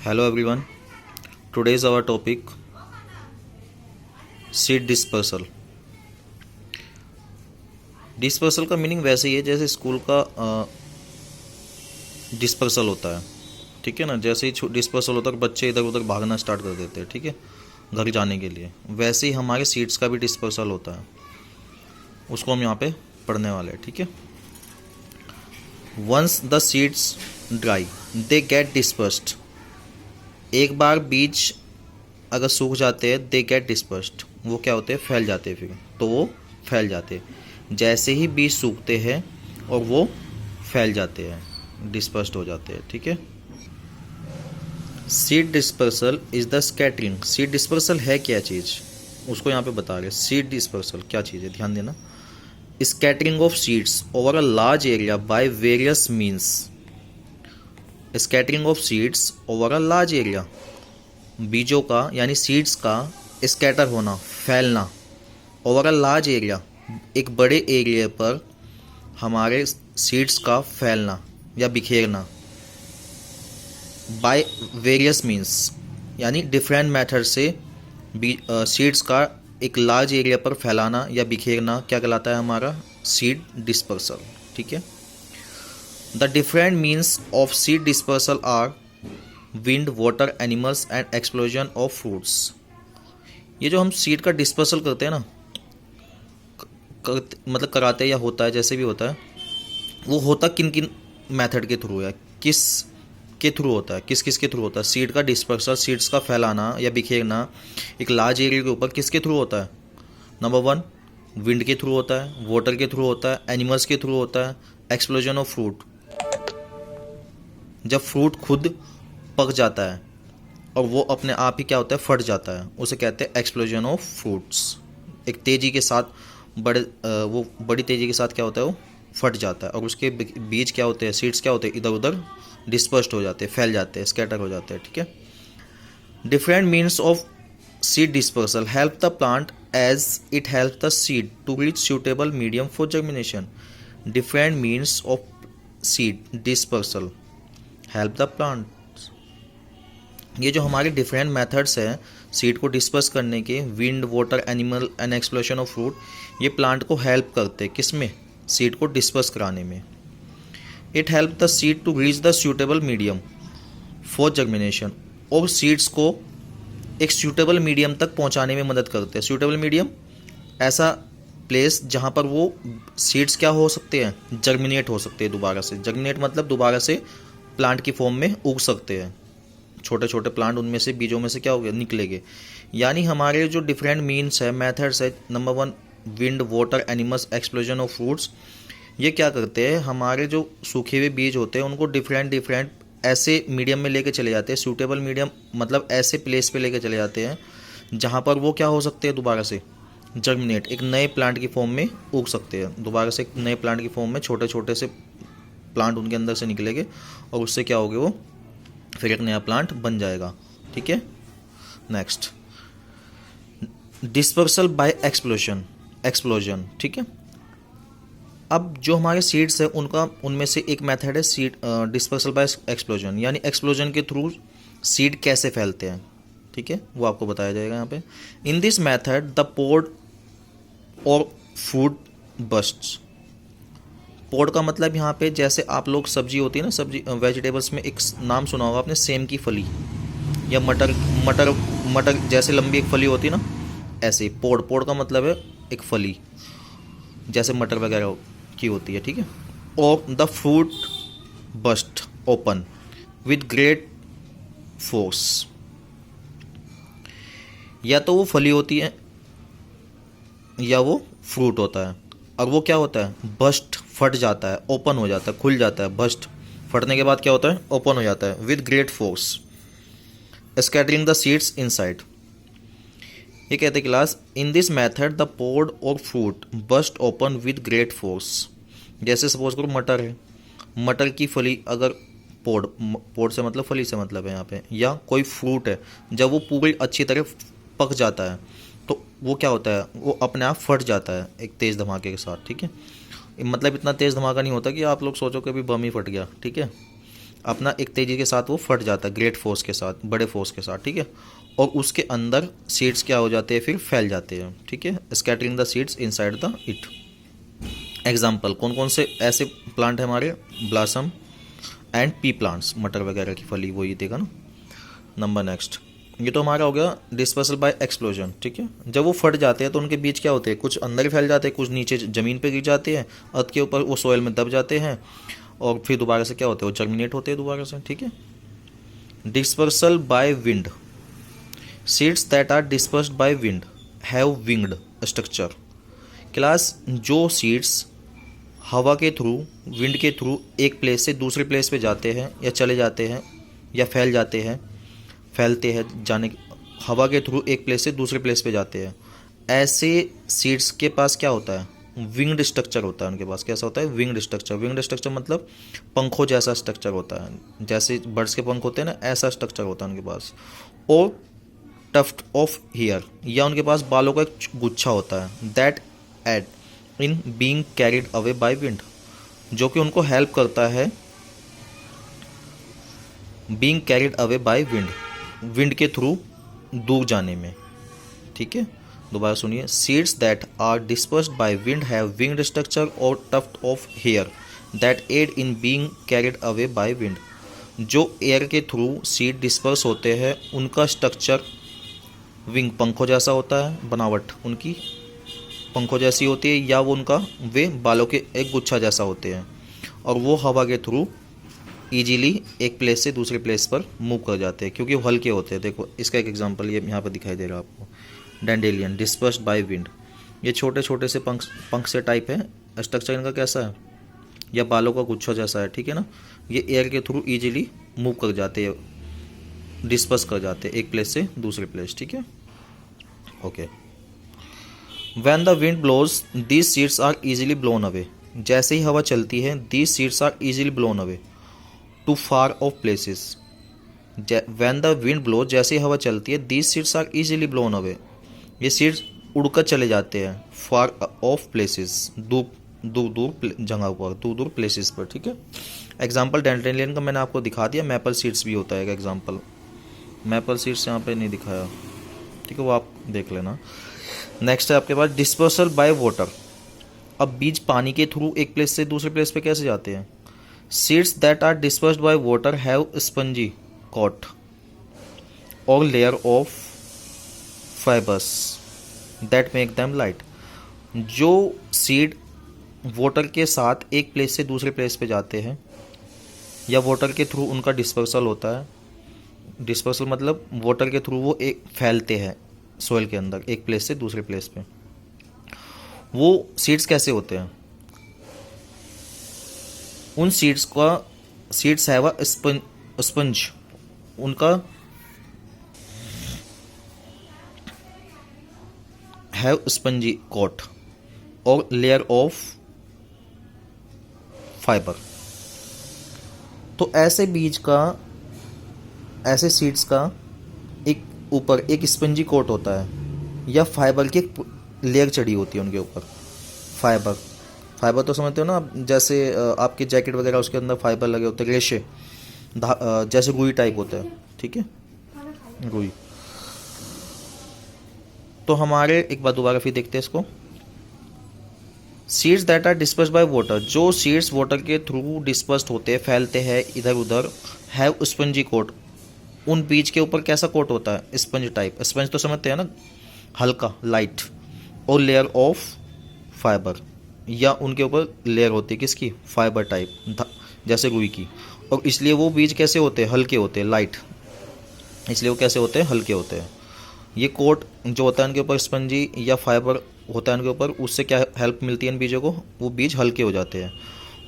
Hello everyone. Today is our topic seed dispersal. Dispersal का meaning वैसे ही है जैसे स्कूल का डिस्पर्सल होता है, ठीक है ना। जैसे ही डिस्पर्सल होता है बच्चे इधर उधर भागना स्टार्ट कर देते हैं, ठीक है, घर जाने के लिए। वैसे ही हमारे सीड्स का भी डिस्पर्सल होता है, उसको हम यहाँ पे पढ़ने वाले हैं, ठीक है। Once the seeds dry they get dispersed. एक बार बीज अगर सूख जाते हैं दे गेट डिस्पर्स्ड, वो क्या होते हैं, फैल जाते हैं। फिर तो वो फैल जाते हैं, जैसे ही बीज सूखते हैं और वो फैल जाते हैं, डिस्पर्स्ड हो जाते हैं, ठीक है। Seed dispersal is the scattering. Seed dispersal है क्या चीज़, उसको यहाँ पे बता रहे। सीड डिस्पर्सल क्या चीज़ है, ध्यान देना। Scattering of seeds over a large area by various means. Scattering of seeds over a large area, बीजों का यानी सीड्स का स्कैटर होना, फैलना। ओवर अ लार्ज एरिया, एक बड़े एरिया पर हमारे सीड्स का फैलना या बिखेरना। बाय वेरियस मीन्स, यानी डिफरेंट मेथड से सीड्स का एक लार्ज एरिया पर फैलाना या बिखेरना क्या कहलाता है, हमारा सीड डिस्पर्सल, ठीक है। The different means of seed dispersal are wind, water, animals and explosion of fruits. ये जो हम सीड का डिस्पर्सल करते हैं ना, मतलब कराते हैं या होता है, जैसे भी होता है, वो होता किन किन मेथड के थ्रू है, किस के थ्रू होता है, किस किस के थ्रू होता है। सीड का डिस्पर्सल, सीड्स का फैलाना या बिखेरना एक लार्ज एरिया के ऊपर किसके थ्रू होता है। नंबर 1 विंड के थ्रू होता है, वाटर के थ्रू होता है, एनिमल्स के थ्रू होता है, एक्सप्लोजन ऑफ फ्रूट। जब फ्रूट खुद पक जाता है और वो अपने आप ही क्या होता है, फट जाता है, उसे कहते हैं एक्सप्लोजन ऑफ फ्रूट्स। एक तेज़ी के साथ वो बड़ी तेज़ी के साथ क्या होता है, वो फट जाता है और उसके बीज क्या होते हैं, सीड्स क्या होते हैं, इधर उधर डिस्पर्स्ड हो जाते हैं, फैल जाते हैं, स्कैटर हो जाते हैं, ठीक है। Different means of seed dispersal help the plant as it help the seed to reach suitable medium for germination. Different means of seed dispersal help the plant. ये जो हमारे डिफरेंट मेथड्स हैं सीड को डिस्पर्स करने के, wind, water, animal and explosion of fruit, ये plant को help करते हैं किस में, सीड को डिस्पर्स कराने में। It help the seed to reach the suitable medium for germination, और सीड्स को एक सूटेबल मीडियम तक पहुंचाने में मदद करते हैं। सूटेबल मीडियम ऐसा प्लेस जहां पर वो सीड्स क्या हो सकते हैं, जर्मिनेट हो सकते हैं दोबारा से। जर्मिनेट मतलब दोबारा से प्लांट की फॉर्म में उग सकते हैं, छोटे छोटे प्लांट उनमें से, बीजों में से क्या हो गया, निकलेंगे। यानी हमारे जो डिफरेंट मीन्स है, मेथड्स है, number 1 wind, water, animals, explosion of fruits, ये क्या करते हैं, हमारे जो सूखे हुए बीज होते हैं उनको डिफरेंट ऐसे मीडियम में लेके चले जाते हैं। सूटेबल मीडियम मतलब ऐसे प्लेस पे लेके चले जाते हैं जहाँ पर वो क्या हो सकते हैं, दोबारा से जर्मिनेट, एक नए प्लांट की फॉर्म में उग सकते हैं। दोबारा से एक नए प्लांट की फॉर्म में छोटे छोटे से प्लांट उनके अंदर से निकलेंगे और उससे क्या होगे, वो फिर एक नया प्लांट बन जाएगा, ठीक है। नेक्स्ट डिस्पर्सल बाय एक्सप्लोजन, ठीक है। अब जो हमारे सीड्स है उनमें से एक मेथड है सीड डिस्पर्सल बाय एक्सप्लोजन, यानी एक्सप्लोजन के थ्रू सीड कैसे फैलते हैं, ठीक है, वो आपको बताया जाएगा यहाँ पे। इन this method the pod or fruit busts. पोड का मतलब यहाँ पे जैसे आप लोग सब्जी होती है ना, सब्जी वेजिटेबल्स में एक नाम सुना होगा आपने, सेम की फली, या मटर जैसे लंबी एक फली होती है ना, ऐसे पोड का मतलब है एक फली, जैसे मटर वगैरह की होती है, ठीक है। और the fruit burst open with great force. या तो वो फली होती है या वो फ्रूट होता है, और वो क्या होता है, बस्ट, फट जाता है, ओपन हो जाता है, खुल जाता है। बस्ट फटने के बाद क्या होता है, ओपन हो जाता है with great force, scattering the seeds inside. ये कहते हैं class, in this method the pod or fruit burst open with great force. जैसे सपोज करो मटर है, मटर की फली अगर पोड से मतलब फली से मतलब है यहाँ पे, या कोई फ्रूट है, जब वो पूरी अच्छी तरह पक जाता है तो वो क्या होता है, वो अपने आप फट जाता है एक तेज़ धमाके के साथ, ठीक है। मतलब इतना तेज़ धमाका नहीं होता कि आप लोग सोचो कि अभी बम ही फट गया, ठीक है। अपना एक तेजी के साथ वो फट जाता है, ग्रेट फोर्स के साथ, बड़े फोर्स के साथ, ठीक है। और उसके अंदर सीड्स क्या हो जाते हैं, फिर फैल जाते हैं, ठीक है, scattering the seeds inside the it. Example कौन कौन से ऐसे प्लांट है हमारे, ब्लॉसम एंड पी प्लांट्स, मटर वगैरह की फली, वो ये देखा ना। नंबर नेक्स्ट, ये तो हमारा हो गया डिस्पर्सल बाय एक्सप्लोजन, ठीक है। जब वो फट जाते हैं तो उनके बीज क्या होते हैं, कुछ अंदर फैल जाते हैं, कुछ नीचे ज़मीन पे गिर जाते हैं, अर्थ के ऊपर वो सोयल में दब जाते हैं, और फिर दोबारा से क्या होते हैं, वो जर्मिनेट होते हैं दोबारा से, ठीक है। Dispersal by wind, seeds that are dispersed by wind have winged structure. Class, जो सीड्स हवा के थ्रू, विंड के थ्रू एक प्लेस से दूसरे प्लेस पे जाते हैं या चले जाते हैं या फैल जाते हैं, फैलते हैं, जाने, हवा के थ्रू एक प्लेस से दूसरे प्लेस पे जाते हैं, ऐसे सीड्स के पास क्या होता है, विंग्ड स्ट्रक्चर होता है उनके पास। कैसा होता है, विंग्ड स्ट्रक्चर। विंग्ड स्ट्रक्चर मतलब पंखों जैसा स्ट्रक्चर होता है, जैसे बर्ड्स के पंख होते हैं ना, ऐसा स्ट्रक्चर होता है उनके पास। और टफ्ट ऑफ हेयर, या उनके पास बालों का एक गुच्छा होता है, that aid in being carried away by wind, जो कि उनको हेल्प करता है being carried away by wind, wind के थ्रू दूर जाने में, ठीक है। दोबारा सुनिए, seeds that are dispersed by wind have winged structure or tuft of hair that aid in being carried away by wind. जो एयर के थ्रू सीड डिस्पर्स होते हैं उनका स्ट्रक्चर विंग, पंखों जैसा होता है, बनावट उनकी पंखों जैसी होती है, या वो उनका वे बालों के एक गुच्छा जैसा होते हैं, और वो हवा के थ्रू इजीली एक प्लेस से दूसरे प्लेस पर मूव कर जाते हैं, क्योंकि वो हल्के होते हैं। देखो इसका एक एग्जांपल ये यहाँ पर दिखाई दे रहा है आपको, डैंडेलियन डिस्पर्स्ड बाय विंड। ये छोटे छोटे से पंख से टाइप है, स्ट्रक्चर इनका कैसा है, या बालों का गुच्छा जैसा है, ठीक है ना। ये एयर के थ्रू इजीली मूव कर जाते हैं, डिस्पर्स कर जाते हैं एक प्लेस से दूसरे प्लेस, ठीक है। Okay, when the wind blows these seeds are easily blown away. जैसे ही हवा चलती है, these seeds are easily blown away to far off places. When the wind blow, जैसे ही हवा चलती है, these seeds are easily blown away, ये सीड्स उड़कर चले जाते हैं फार ऑफ प्लेसेस, दूर दूर दूर जगह पर, दूर दूर प्लेसेस पर, ठीक है। एग्जाम्पल डैंडेलियन का मैंने आपको दिखा दिया, मैपल सीड्स भी होता है एग्जाम्पल। मैपल सीड्स यहाँ पे नहीं दिखाया, ठीक है, वो आप देख लेना। नेक्स्ट है आपके पास डिस्पर्सल बाय वाटर। अब बीज पानी के थ्रू एक प्लेस से दूसरे प्लेस पे कैसे जाते हैं। Seeds that are dispersed by water have spongy coat or layer of fibres that make them light. जो सीड वाटर के साथ एक प्लेस से दूसरे प्लेस पे जाते हैं, या वाटर के थ्रू उनका डिस्पर्सल होता है, डिस्पर्सल मतलब वाटर के थ्रू वो एक फैलते हैं सोइल के अंदर एक प्लेस से दूसरे प्लेस पे, वो सीड्स कैसे होते हैं, उन सीड्स का, सीड्स हैव अ स्पंज, उनका हैव स्पंजी कोट और लेयर ऑफ फाइबर। तो ऐसे बीज का, ऐसे सीड्स का एक ऊपर एक स्पंजी कोट होता है, या फाइबर की एक लेयर चढ़ी होती है उनके ऊपर। फाइबर, फाइबर तो समझते हो ना आप, जैसे आपके जैकेट वगैरह उसके अंदर फाइबर लगे होते हैं, रेशे, जैसे रुई टाइप होता है, ठीक है, रुई। तो हमारे एक बार दोबारा फिर देखते हैं इसको। Seeds that are dispersed by water, जो सीड्स वाटर के थ्रू डिस्पर्स्ड होते हैं, फैलते हैं इधर उधर, हैव स्पंजी कोट, उन बीज के ऊपर कैसा कोट होता है, स्पंज टाइप। स्पंज तो समझते हैं ना, हल्का लाइट, और लेयर ऑफ फाइबर, या उनके ऊपर लेयर होती है किसकी, फाइबर टाइप, जैसे रुई की। और इसलिए वो बीज कैसे होते हैं, हल्के होते हैं, लाइट, इसलिए वो कैसे होते हैं, हल्के होते हैं। ये कोट जो होता है उनके ऊपर, स्पंजी या फाइबर होता है उनके ऊपर, उससे क्या हेल्प मिलती है इन बीजों को, वो बीज हल्के हो जाते हैं।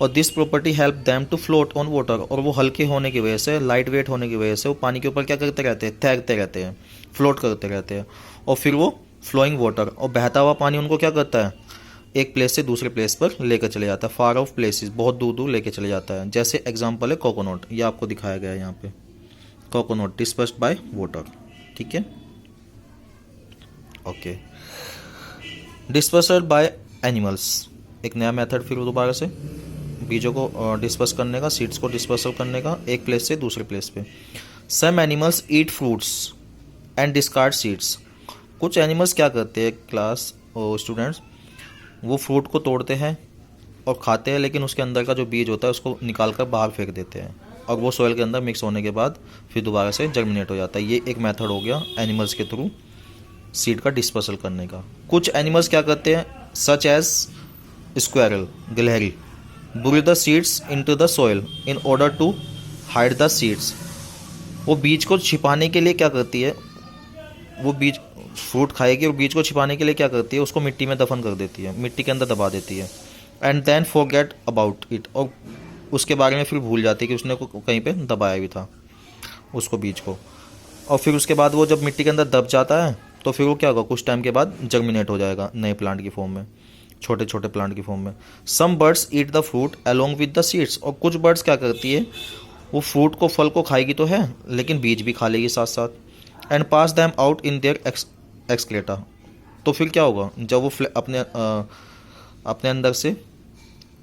और this property help them to float on water, और वो हल्के होने की वजह से, लाइट वेट होने की वजह से वो पानी के ऊपर क्या करते रहते हैं, तैरते रहते हैं, फ्लोट करते रहते हैं। और फिर वो फ्लोइंग वाटर, और बहता हुआ पानी उनको क्या करता है, एक प्लेस से दूसरे प्लेस पर लेकर चले जाता है, फार ऑफ प्लेसेस, बहुत दूर दूर लेकर चले जाता है। जैसे एग्जाम्पल है कोकोनट, ये आपको दिखाया गया है यहाँ पे, कोकोनट डिस्पर्स्ड बाय वाटर, ठीक है। ओके, डिस्पर्सल बाय एनिमल्स, एक नया मेथड फिर दोबारा से। बीजों को डिस्पर्स करने का, सीड्स को डिस्पर्सल करने का एक प्लेस से दूसरे प्लेस पे। Some animals eat fruits and discard seeds. कुछ एनिमल्स क्या करते हैं क्लास और स्टूडेंट्स, वो फ्रूट को तोड़ते हैं और खाते हैं, लेकिन उसके अंदर का जो बीज होता है उसको निकाल कर बाहर फेंक देते हैं, और वो सॉइल के अंदर मिक्स होने के बाद फिर दोबारा से जर्मिनेट हो जाता है। ये एक मेथड हो गया एनिमल्स के थ्रू सीड का डिस्पर्सल करने का। कुछ एनिमल्स क्या करते हैं, सच एज स्क्वायरल, गिलहरी, bury the seeds into the soil in order to hide the seeds. वो बीज को छिपाने के लिए क्या करती है, वो बीज फ्रूट खाएगी और बीज को छिपाने के लिए क्या करती है, उसको मिट्टी में दफन कर देती है, मिट्टी के अंदर दबा देती है। And then forget about it, और उसके बारे में फिर भूल जाती है कि उसने कहीं पे दबाया भी था उसको, बीज को। और फिर उसके बाद वो जब मिट्टी के अंदर दब जाता है तो फिर वो क्या होगा, कुछ टाइम के बाद जर्मिनेट हो जाएगा नए प्लांट की फॉर्म में, छोटे छोटे प्लांट की फॉर्म में। Some birds eat the fruit along with the seeds, और कुछ बर्ड्स क्या करती है, वो फ्रूट को, फल को खाएगी तो है, लेकिन बीज भी खा लेगी साथ साथ। And pass them out in their excreta. तो फिर क्या होगा, जब वो अपने अंदर से,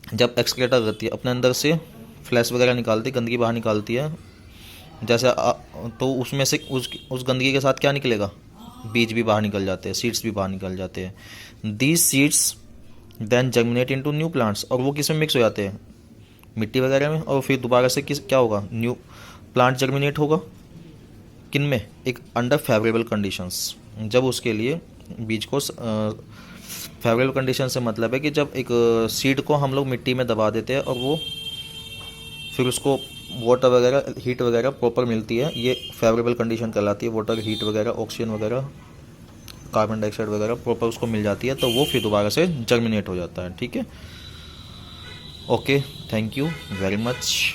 जब एक्सक्लेटा करती है, अपने अंदर से फ्लैश वगैरह निकालती है, गंदगी बाहर निकालती है, जैसे तो उसमें से उस गंदगी के साथ क्या निकलेगा, बीज भी बाहर निकल जाते हैं, सीड्स भी बाहर निकल जाते हैं। These seeds then germinate into new plants, और वो किस में मिक्स हो जाते हैं, मिट्टी वगैरह में, और फिर दोबारा से क्या होगा, न्यू प्लांट जर्मिनेट होगा। किन में, एक अंडर फेवरेबल कंडीशंस, जब उसके लिए बीज को फेवरेबल कंडीशन से मतलब है कि जब एक सीड को हम लोग मिट्टी में दबा देते हैं और वो फिर उसको वाटर वगैरह, हीट वगैरह प्रॉपर मिलती है, ये फेवरेबल कंडीशन कहलाती है। वाटर, हीट वगैरह, ऑक्सीजन वगैरह, कार्बन डाइऑक्साइड वगैरह प्रॉपर उसको मिल जाती है, तो वो फिर दोबारा से जर्मिनेट हो जाता है। ठीक है, okay, thank you very much.